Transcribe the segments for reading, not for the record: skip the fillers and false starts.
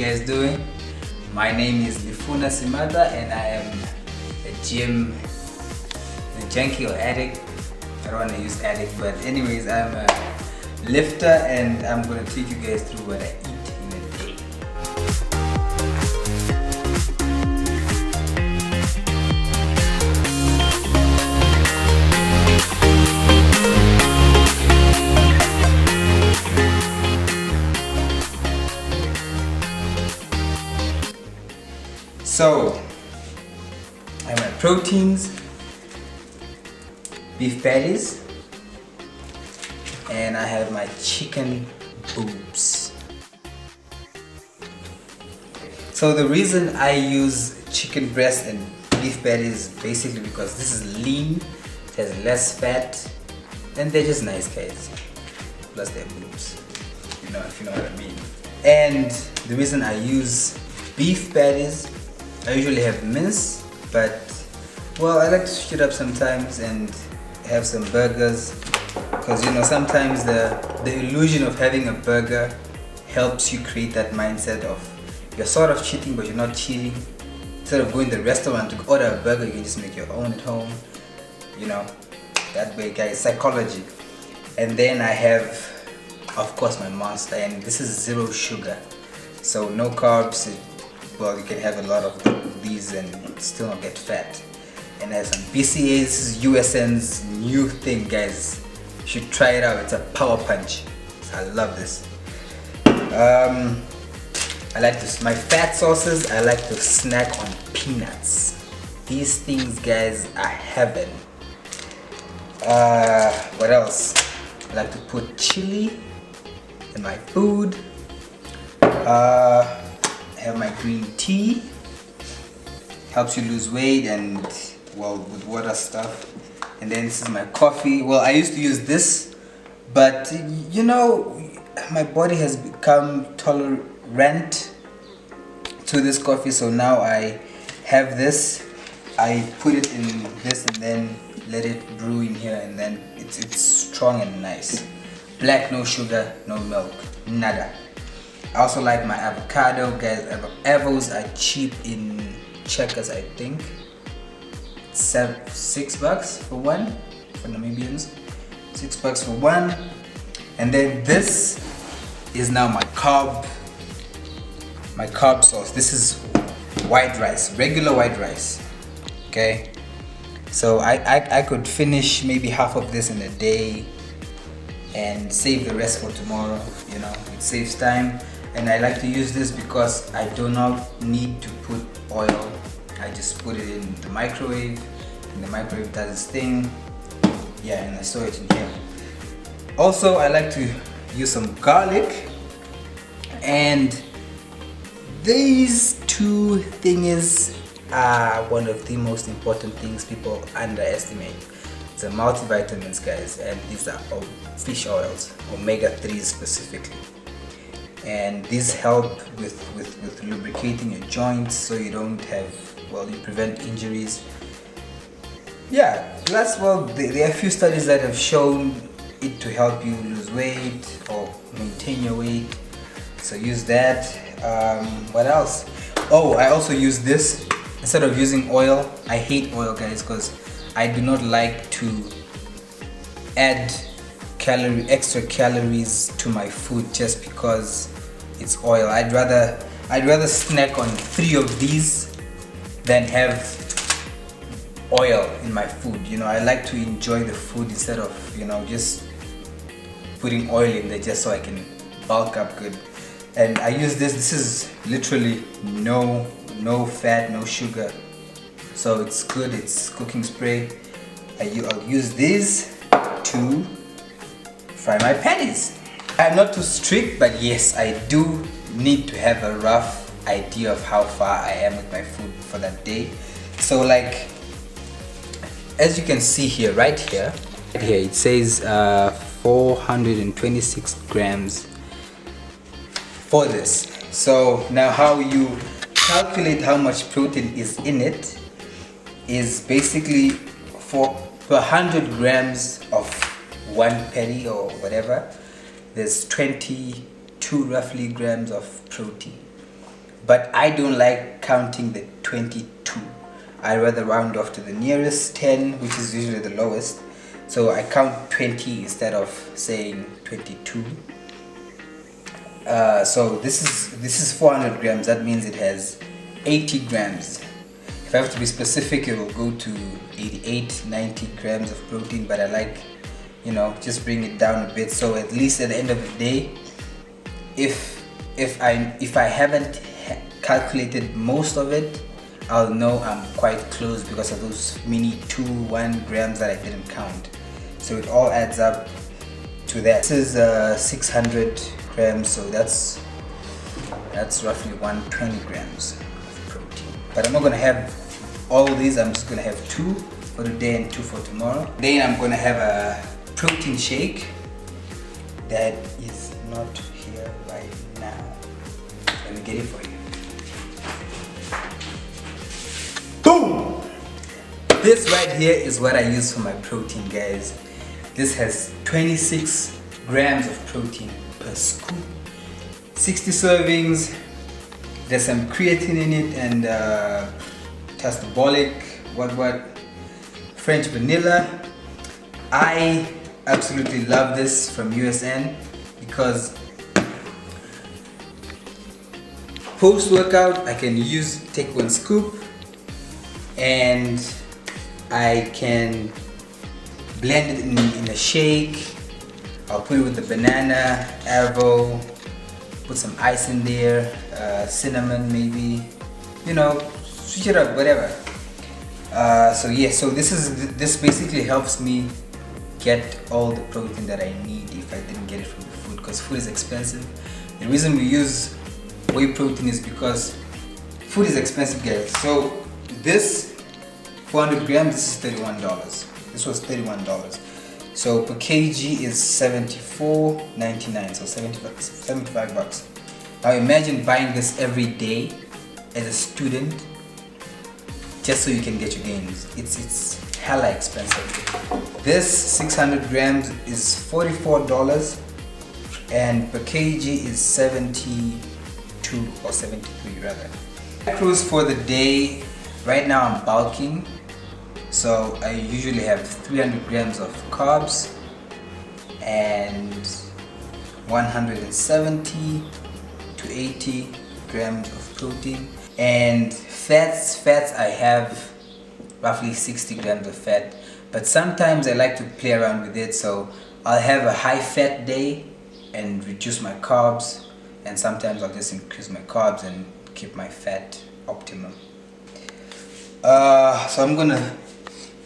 guys doing? My name is Lifuna Simataa and I am a gym junkie or addict. I don't want to use addict, but anyways, I'm a lifter and I'm going to take you guys through what I eat in a day. So, I have my proteins, beef patties, and I have my chicken boobs. So the reason I use chicken breast and beef patties is basically because this is lean, it has less fat, and they're just nice guys. Plus they're boobs, you know, if you know what I mean. And the reason I use beef patties, I usually have mince, but well, I like to switch it up sometimes and have some burgers, because you know sometimes the illusion of having a burger helps you create that mindset of you're sort of cheating but you're not cheating. Instead of going to the restaurant to order a burger, you can just make your own at home, you know, that way guys, psychology. And then I have of course my Monster, and this is 0 sugar, so no carbs. Well, you can have a lot of these and still not get fat. And there's some BCAAs. This is USN's new thing, guys. You should try it out. It's a power punch. I love this. I like this. My fat sauces, I like to snack on peanuts. These things, guys, are heaven. What else? I like to put chili in my food. I have my green tea, helps you lose weight and well with water stuff. And then this is my coffee. Well, I used to use this, but you know my body has become tolerant to this coffee, so now I have this. I put it in this and then let it brew in here, and then it's strong and nice. Black, no sugar, no milk, nada. I also like my avocado, guys. Avos are cheap in Checkers, I think. $6 for one for Namibians. $6 for one. And then this is now my carb sauce. This is white rice, regular white rice. Okay. So I could finish maybe half of this in a day and save the rest for tomorrow. You know, it saves time. And I like to use this because I do not need to put oil. I just put it in the microwave, and the microwave does its thing. Yeah, and I store it in here. Also, I like to use some garlic, and these two things are one of the most important things people underestimate. It's the multivitamins, guys, and these are fish oils, omega-3s specifically. And these help with lubricating your joints, so you don't have, well, you prevent injuries. Yeah, that's, well, there are a few studies that have shown it to help you lose weight or maintain your weight, so use that. What else? Oh, I also use this instead of using oil. I hate oil, guys, because I do not like to add extra calories to my food just because it's oil. I'd rather snack on 3 of these than have oil in my food. You know, I like to enjoy the food instead of, you know, just putting oil in there just so I can bulk up good. And I use this. This is literally no fat, no sugar, so it's good. It's cooking spray. I'll use this to fry my patties. I'm not too strict, but yes, I do need to have a rough idea of how far I am with my food for that day. So like, as you can see here, right here it says 426 grams for this. So now how you calculate how much protein is in it is basically per 100 grams of one patty or whatever, there's 22 roughly grams of protein. but I don't like counting the 22. I rather round off to the nearest 10, which is usually the lowest. So I count 20 instead of saying 22. So this is 400 grams. That means it has 80 grams. If I have to be specific, it will go to 88, 90 grams of protein, but I like, you know, just bring it down a bit, so at least at the end of the day, if I haven't calculated most of it, I'll know I'm quite close because of those mini 1 grams that I didn't count. So it all adds up to that. This is 600 grams, so that's roughly 120 grams of protein. But I'm not gonna have all of these. I'm just gonna have 2 for today and 2 for tomorrow. Then I'm gonna have a protein shake that is not here right now. Let me get it for you. Boom! This right here is what I use for my protein, guys. This has 26 grams of protein per scoop, 60 servings. There's some creatine in it and tastabolic, French vanilla. I absolutely love this from USN because post-workout I can take 1 scoop and I can blend it in a shake. I'll put it with the banana, avo, put some ice in there, cinnamon maybe, you know, switch it up, whatever. So yeah, so this basically helps me get all the protein that I need if I didn't get it from the food, because food is expensive. The reason we use whey protein is because food is expensive, guys. So this 400 grams, this is $31. This was $31. So per kg is $74.99, so 75 bucks. Now imagine buying this every day as a student just so you can get your gains. It's hella expensive. This 600 grams is $44 and per kg is 72 or 73 rather. Macros for the day, right now I'm bulking, so I usually have 300 grams of carbs and 170 to 80 grams of protein. And fats I have roughly 60 grams of fat, but sometimes I like to play around with it, so I'll have a high fat day and reduce my carbs, and sometimes I'll just increase my carbs and keep my fat optimum. So I'm gonna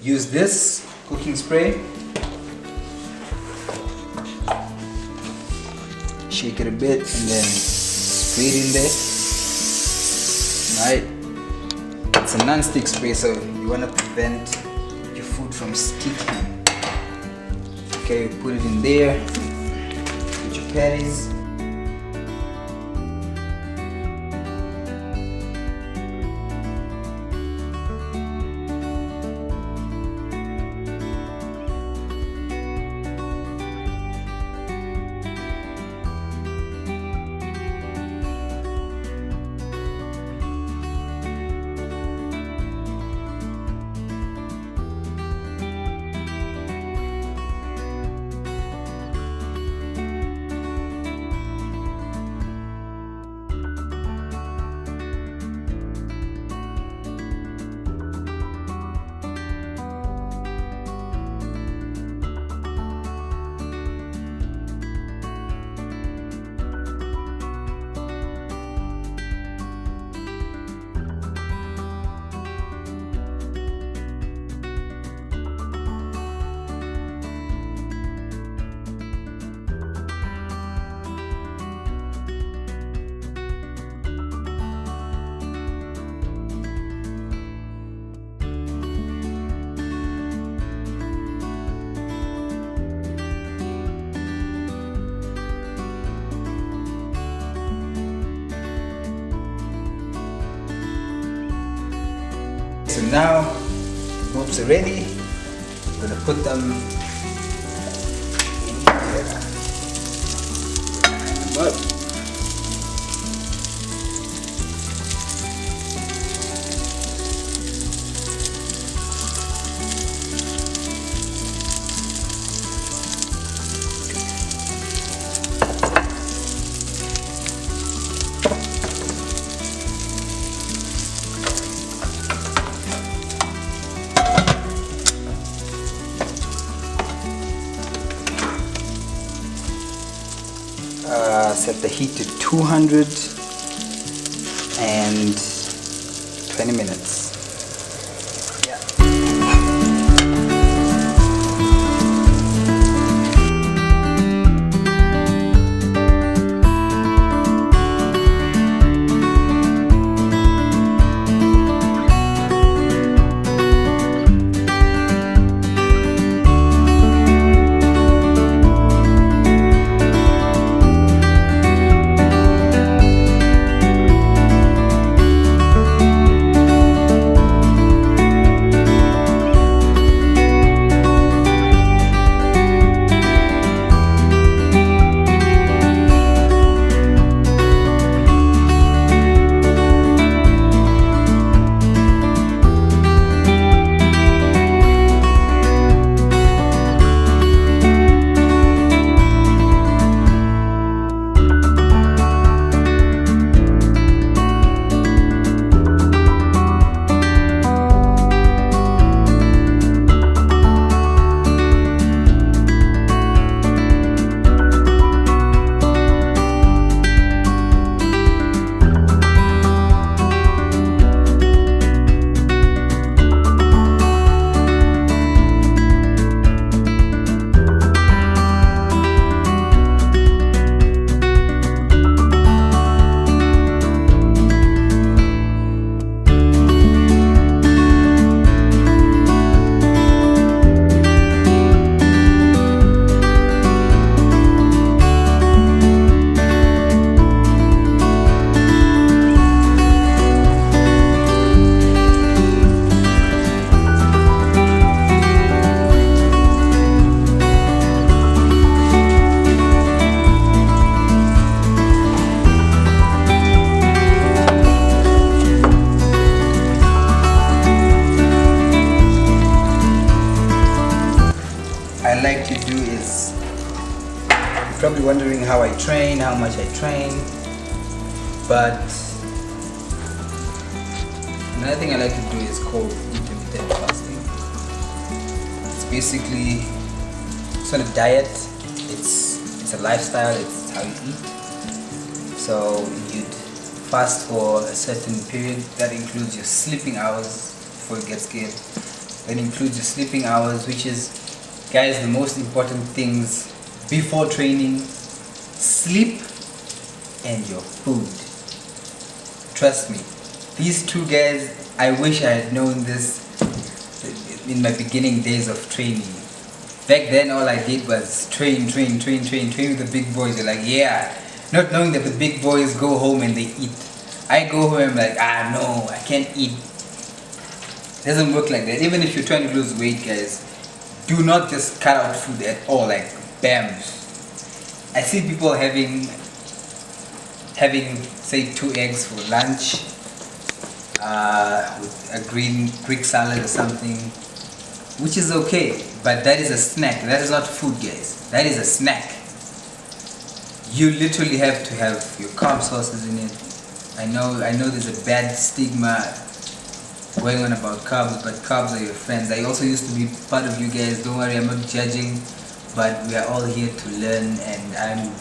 use this cooking spray, shake it a bit and then spray it in there. Right, it's a non-stick spray, so you want to prevent your food from sticking. Okay, put it in there, put your patties. So now the boobs are ready. I'm gonna put them in here. Line them up. set the heat to 220 minutes. I like to do is, you're probably wondering how I train, how much I train, but another thing I like to do is called intermittent fasting. It's basically, it's not a diet, it's a lifestyle, it's how you eat. So you'd fast for a certain period. That includes your sleeping hours before it gets good. That includes your sleeping hours, which is, guys, the most important things before training: sleep and your food. Trust me, these two guys, I wish I had known this in my beginning days of training. Back then all I did was train with the big boys. You're like, yeah, not knowing that the big boys go home and they eat. I go home and I'm like, no, I can't eat. It doesn't work like that. Even if you're trying to lose weight, guys, do not just cut out food at all, like bam. I see people having say 2 eggs for lunch with a green Greek salad or something, which is okay, but that is a snack. That is not food, guys. That is a snack. You literally have to have your carb sources in it. I know there's a bad stigma going on about carbs, but carbs are your friends. I also used to be part of you guys. Don't worry, I'm not judging, but we are all here to learn, and I'm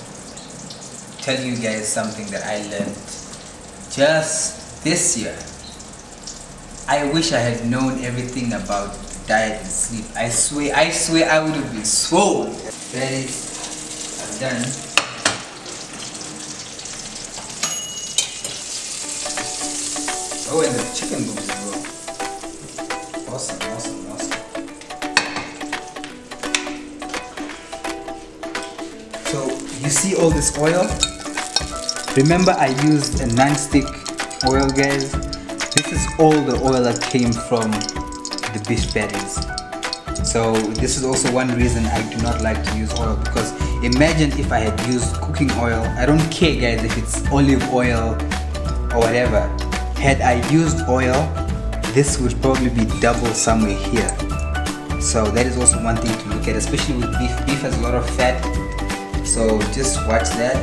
telling you guys something that I learned just this year. I wish I had known everything about diet and sleep. I swear I would have been swole. That is, I'm done. Oh, and the chicken boobs as well. Awesome. So you see all this oil? Remember, I used a non-stick oil, guys. This is all the oil that came from the beef patties. So this is also one reason I do not like to use oil, because imagine if I had used cooking oil. I don't care, guys, if it's olive oil or whatever. Had I used oil, this would probably be double somewhere here. So that is also one thing to look at, especially with beef. Beef has a lot of fat, so just watch that.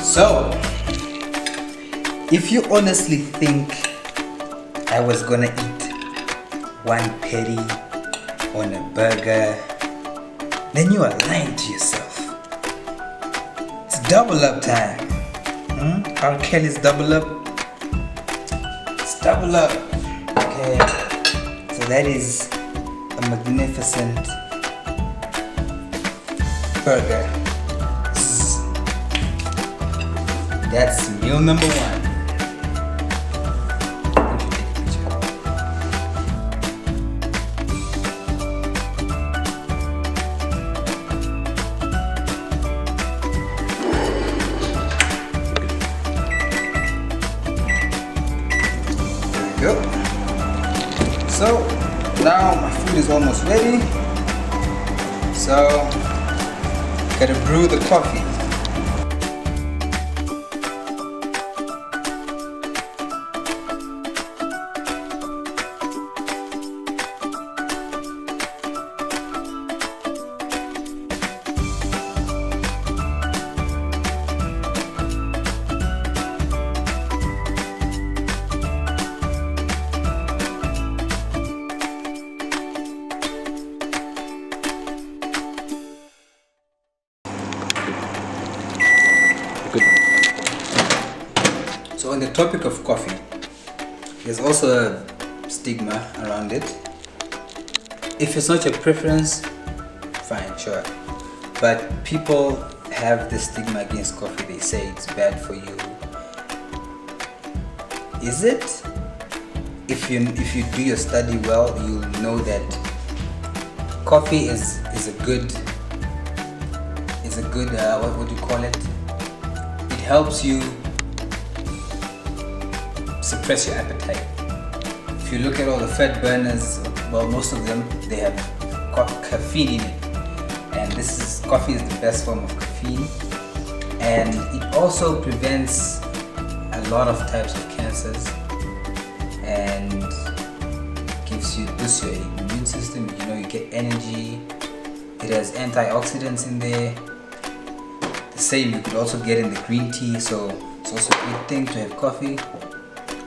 So If you honestly think I was gonna eat one patty on a burger, then you are lying to yourself. It's double up time. R. Kelly's double up. It's double up. Okay. So that is a magnificent burger. That's meal number one. There we go. So now my food is almost ready. So gotta brew the coffee. So on the topic of coffee, there's also a stigma around it. If it's not your preference, fine, sure. But people have this stigma against coffee. They say it's bad for you. Is it? If you do your study well, you'll know that coffee is a good what do you call it? It helps you suppress your appetite. If you look at all the fat burners, well, most of them, they have caffeine in it, and coffee is the best form of caffeine, and it also prevents a lot of types of cancers and boosts your immune system. You get energy. It has antioxidants in there. The same you could also get in the green tea, so it's also a good thing to have coffee.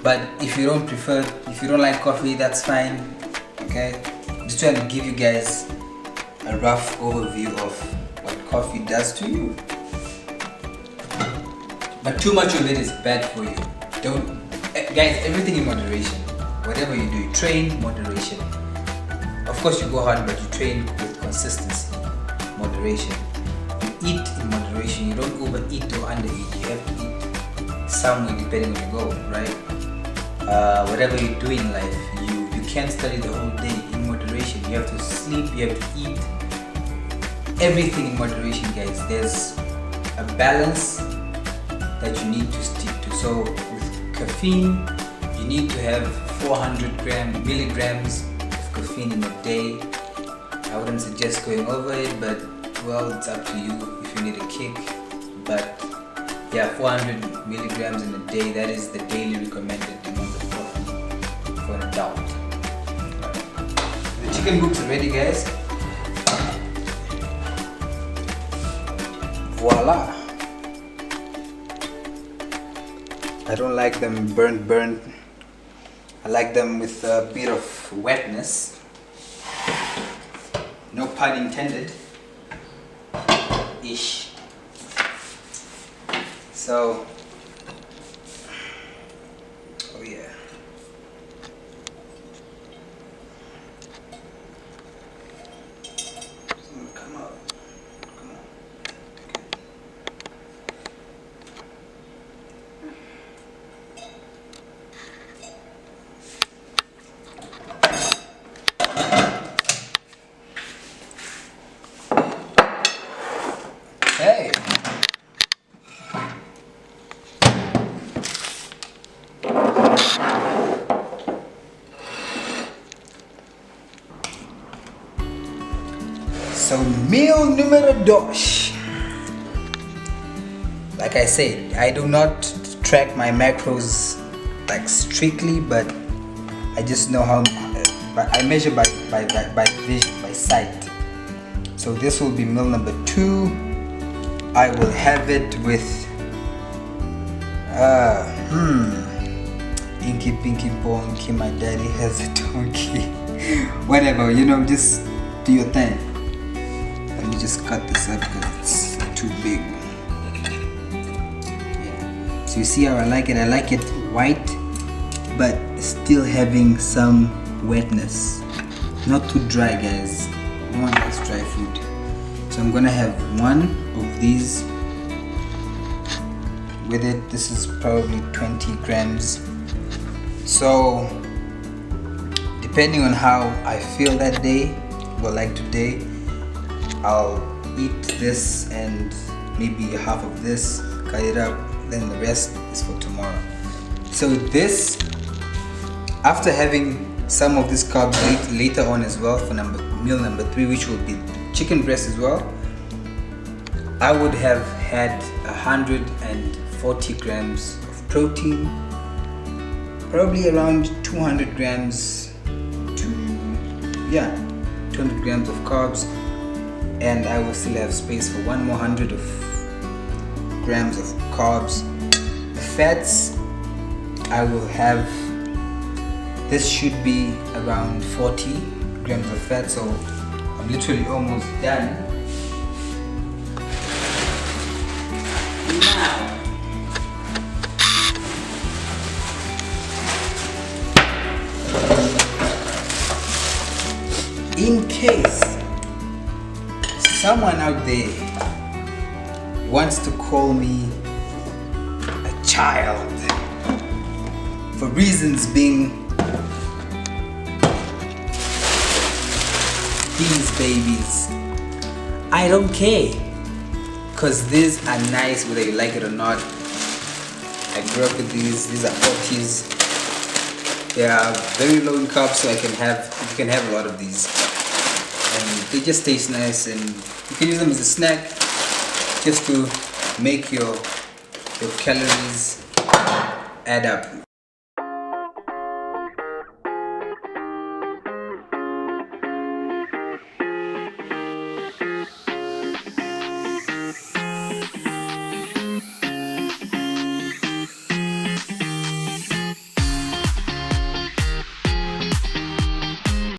But if you don't like coffee, that's fine. Okay, just trying to give you guys a rough overview of what coffee does to you. But too much of it is bad for you. Guys, everything in moderation. Whatever you do, train, moderation. Of course you go hard, but you train with consistency, moderation. You eat in moderation. You don't overeat or undereat. You have to eat somewhere depending on your goal, right? Whatever you do in life, you can't study the whole day. In moderation, you have to sleep, you have to eat, everything in moderation, guys. There's a balance that you need to stick to. So with caffeine, you need to have 400 milligrams of caffeine in a day. I wouldn't suggest going over it, but well, it's up to you if you need a kick. But yeah, 400 milligrams in a day, that is the daily recommended amount of coffee for an adult. The chicken hooks are ready, guys. Voila! I don't like them burnt. I like them with a bit of wetness. No pun intended. Ish. So, oh yeah. Come on. Hey. So meal numero dos. Like I said, I do not track my macros like strictly, but I just know how. I measure by vision, by sight. So this will be meal number 2. I will have it with Inky Pinky Bonky, my daddy has a donkey. Whatever, just do your thing. Let me just cut this up because it's too big. Yeah. So you see how I like it? I like it white, but still having some wetness. Not too dry, guys. No one likes dry food. So I'm gonna have one of these with it. This is probably 20 grams. So depending on how I feel that day, well, like today, I'll eat this and maybe half of this, cut it up, then the rest is for tomorrow. So this, after having some of this carbs later on as well for meal number 3, which will be chicken breast as well, I would have had 140 grams of protein, probably around 200 grams to 200 grams of carbs, and I will still have space for one more 100 grams of carbs. The fats, I will have, this should be around 40 grams of fat, so I'm literally almost done. Now, in case someone out there wants to call me a child for reasons being these babies, I don't care, because these are nice whether you like it or not. I grew up with these are 40s. They are very low in carbs, so you can have a lot of these, and they just taste nice, and you can use them as a snack just to make your calories add up.